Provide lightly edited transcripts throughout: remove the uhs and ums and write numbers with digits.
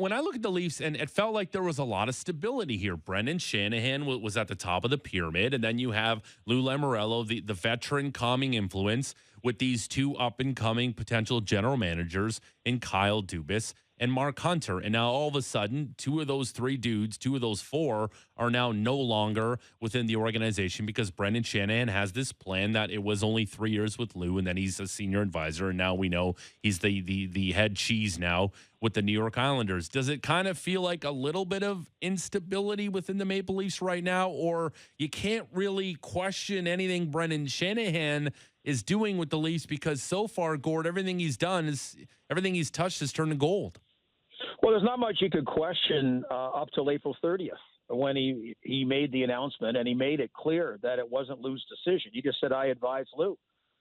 when I look at the Leafs, and it felt like there was a lot of stability here. Brendan Shanahan was at the top of the pyramid, and then you have Lou Lamoriello, the veteran calming influence, with these two up and coming potential general managers in Kyle Dubas and Mark Hunter. And now all of a sudden, two of those three dudes, two of those four are now no longer within the organization because Brendan Shanahan has this plan that it was only 3 years with Lou, and then he's a senior advisor, and now we know he's the head cheese now with the New York Islanders. Does it kind of feel like a little bit of instability within the Maple Leafs right now, or you can't really question anything Brendan Shanahan is doing with the Leafs because so far, Gord, everything he's touched has turned to gold? Well, there's not much you could question up till April 30th when he made the announcement, and he made it clear that it wasn't Lou's decision. He just said, I advised Lou.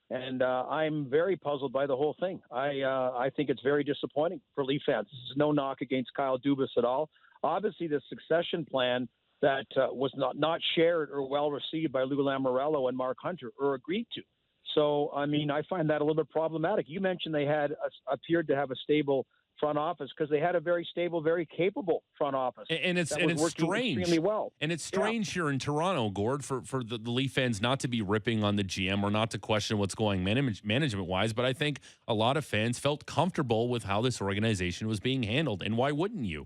And I'm very puzzled by the whole thing. I think it's very disappointing for Leaf fans. This is no knock against Kyle Dubas at all. Obviously, the succession plan that was not shared or well received by Lou Lamoriello and Mark Hunter or agreed to. So, I mean, I find that a little bit problematic. You mentioned they had appeared to have a stable front office because they had a very stable, very capable front office. And it's strange. Extremely well. And it's strange here in Toronto, Gord, for the Leaf fans not to be ripping on the GM or not to question what's going management-wise, but I think a lot of fans felt comfortable with how this organization was being handled. And why wouldn't you?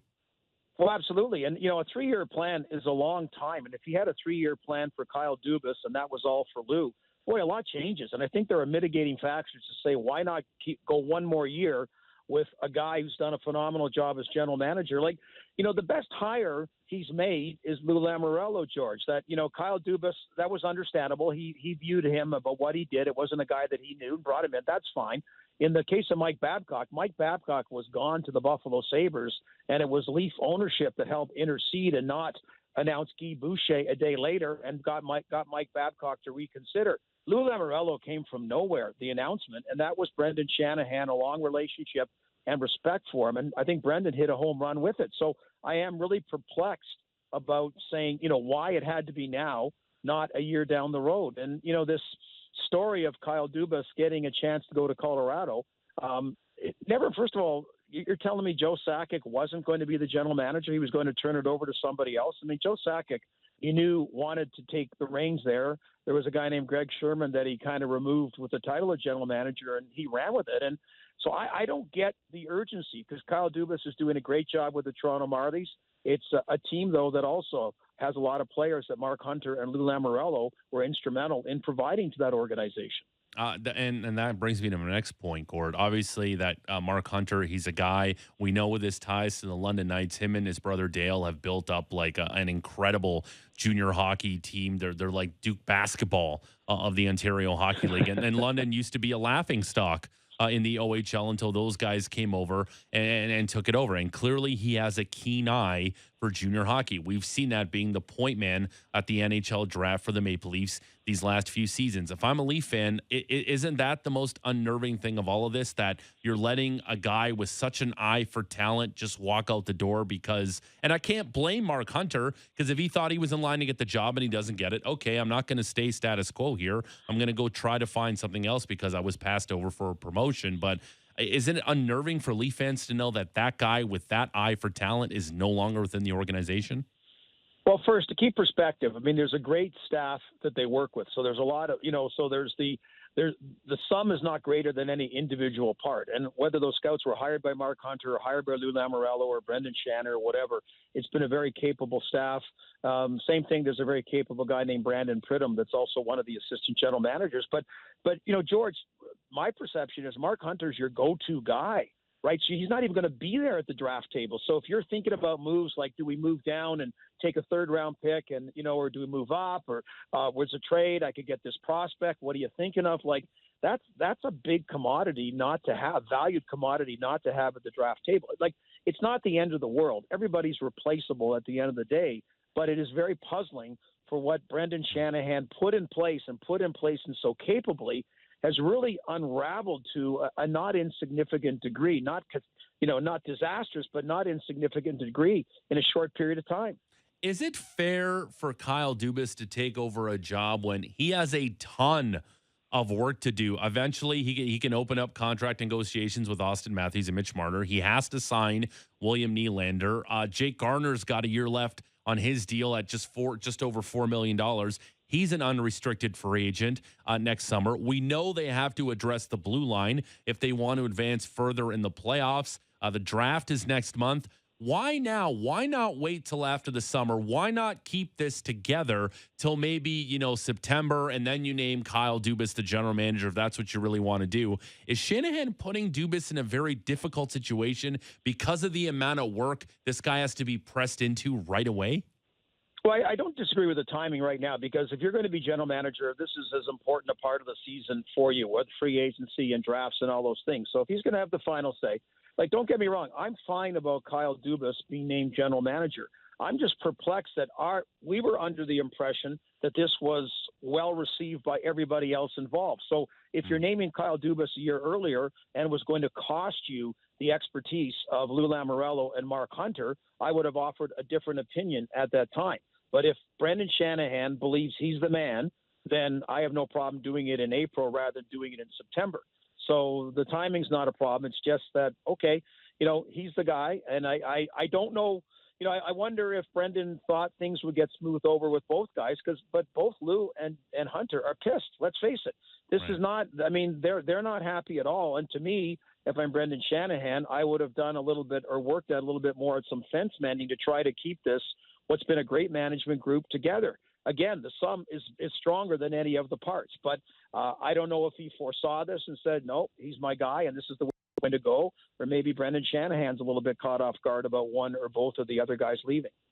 Well, absolutely. And, a 3-year plan is a long time. And if you had a 3-year plan for Kyle Dubas and that was all for Lou, boy, a lot changes. And I think there are mitigating factors to say, why not go one more year with a guy who's done a phenomenal job as general manager? Like, the best hire he's made is Lou Lamoriello, George. That, Kyle Dubas, that was understandable. He viewed him about what he did. It wasn't a guy that he knew, brought him in. That's fine. In the case of Mike Babcock was gone to the Buffalo Sabres, and it was Leaf ownership that helped intercede and not announce Guy Boucher a day later and got Mike Babcock to reconsider. Lou Lamoriello came from nowhere, the announcement, and that was Brendan Shanahan, a long relationship and respect for him. And I think Brendan hit a home run with it. So I am really perplexed about saying, why it had to be now, not a year down the road. And, this story of Kyle Dubas getting a chance to go to Colorado, first of all, you're telling me Joe Sakic wasn't going to be the general manager. He was going to turn it over to somebody else. I mean, Joe Sakic, you knew, wanted to take the reins there. There was a guy named Greg Sherman that he kind of removed with the title of general manager, and he ran with it. And so I don't get the urgency because Kyle Dubas is doing a great job with the Toronto Marlies. It's a team, though, that also has a lot of players that Mark Hunter and Lou Lamoriello were instrumental in providing to that organization. And that brings me to my next point, Gord. Obviously, that Mark Hunter, he's a guy we know with his ties to the London Knights. Him and his brother Dale have built up like an incredible junior hockey team. They're like Duke basketball of the Ontario Hockey League, and London used to be a laughingstock in the OHL until those guys came over and took it over. And clearly, he has a keen eye for junior hockey. We've seen that being the point man at the NHL draft for the Maple Leafs these last few seasons. If I'm a Leaf fan, isn't that the most unnerving thing of all of this, that you're letting a guy with such an eye for talent just walk out the door because, and I can't blame Mark Hunter, because if he thought he was in line to get the job and he doesn't get it, okay, I'm not going to stay status quo here. I'm going to go try to find something else because I was passed over for a promotion. But isn't it unnerving for Leaf fans to know that that guy with that eye for talent is no longer within the organization? Well, first, to keep perspective, I mean, there's a great staff that they work with. So there's a lot of, so there's the sum is not greater than any individual part. And whether those scouts were hired by Mark Hunter or hired by Lou Lamoriello or Brendan Shannon or whatever, it's been a very capable staff. Same thing, there's a very capable guy named Brandon Pridham that's also one of the assistant general managers. But George, my perception is Mark Hunter's your go-to guy, right? So he's not even going to be there at the draft table. So if you're thinking about moves like, do we move down and take a third-round pick and, or do we move up, or was a trade, I could get this prospect, what are you thinking of? Like, that's a big commodity not to have, valued commodity not to have at the draft table. Like, it's not the end of the world. Everybody's replaceable at the end of the day, but it is very puzzling for what Brendan Shanahan put in place and so capably has really unraveled to a not insignificant degree, not disastrous, but not insignificant degree in a short period of time. Is it fair for Kyle Dubas to take over a job when he has a ton of work to do. Eventually, he can open up contract negotiations with Austin Matthews and Mitch Marner. He has to sign William Nylander. Jake Garner's got a year left on his deal at just over $4 million. He's an unrestricted free agent next summer. We know they have to address the blue line if they want to advance further in the playoffs. The draft is next month. Why now? Why not wait till after the summer? Why not keep this together till maybe, September, and then you name Kyle Dubas the general manager if that's what you really want to do? Is Shanahan putting Dubas in a very difficult situation because of the amount of work this guy has to be pressed into right away? Well, I don't disagree with the timing right now, because if you're going to be general manager, this is as important a part of the season for you with free agency and drafts and all those things. So if he's going to have the final say, don't get me wrong, I'm fine about Kyle Dubas being named general manager. I'm just perplexed that we were under the impression that this was well received by everybody else involved. So if you're naming Kyle Dubas a year earlier and it was going to cost you the expertise of Lou Lamoriello and Mark Hunter, I would have offered a different opinion at that time. But if Brendan Shanahan believes he's the man, then I have no problem doing it in April rather than doing it in September. So the timing's not a problem. It's just that, okay, he's the guy. And I don't know, I wonder if Brendan thought things would get smoothed over with both guys, but both Lou and Hunter are pissed. Let's face it. This is not, they're not happy at all. And to me, if I'm Brendan Shanahan, I would have done a little bit or worked out a little bit more at some fence mending to try to keep what's been a great management group together. Again, the sum is stronger than any of the parts, but I don't know if he foresaw this and said, no, he's my guy and this is the way to go, or maybe Brendan Shanahan's a little bit caught off guard about one or both of the other guys leaving.